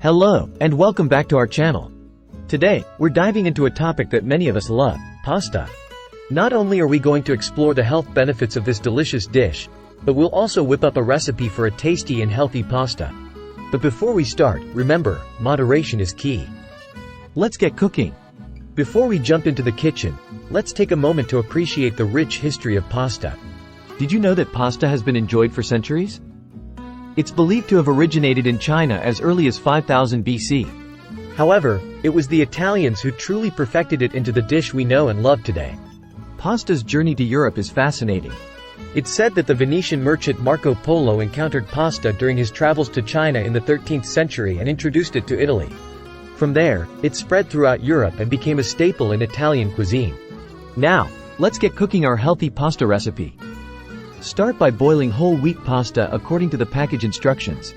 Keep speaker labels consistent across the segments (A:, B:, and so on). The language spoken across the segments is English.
A: Hello, and welcome back to our channel. Today, we're diving into a topic that many of us love, pasta. Not only are we going to explore the health benefits of this delicious dish, but we'll also whip up a recipe for a tasty and healthy pasta. But before we start, remember, moderation is key. Let's get cooking. Before we jump into the kitchen, let's take a moment to appreciate the rich history of pasta. Did you know that pasta has been enjoyed for centuries? It's believed to have originated in China as early as 5000 BC. However, it was the Italians who truly perfected it into the dish we know and love today. Pasta's journey to Europe is fascinating. It's said that the Venetian merchant Marco Polo encountered pasta during his travels to China in the 13th century and introduced it to Italy. From there, it spread throughout Europe and became a staple in Italian cuisine. Now, let's get cooking our healthy pasta recipe. Start by boiling whole wheat pasta according to the package instructions.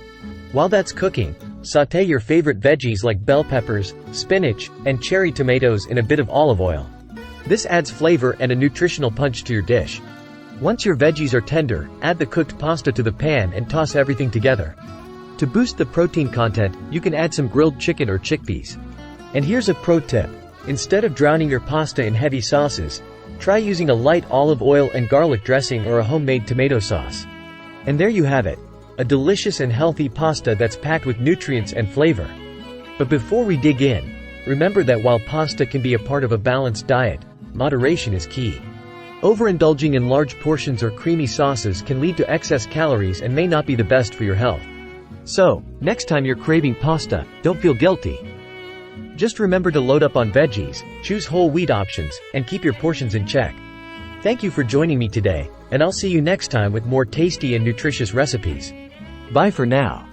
A: While that's cooking, sauté your favorite veggies like bell peppers, spinach, and cherry tomatoes in a bit of olive oil. This adds flavor and a nutritional punch to your dish. Once your veggies are tender, add the cooked pasta to the pan and toss everything together. To boost the protein content, you can add some grilled chicken or chickpeas. And here's a pro tip. Instead of drowning your pasta in heavy sauces, try using a light olive oil and garlic dressing or a homemade tomato sauce. And there you have it. A delicious and healthy pasta that's packed with nutrients and flavor. But before we dig in, remember that while pasta can be a part of a balanced diet, moderation is key. Overindulging in large portions or creamy sauces can lead to excess calories and may not be the best for your health. So, next time you're craving pasta, don't feel guilty. Just remember to load up on veggies, choose whole wheat options, and keep your portions in check. Thank you for joining me today, and I'll see you next time with more tasty and nutritious recipes. Bye for now.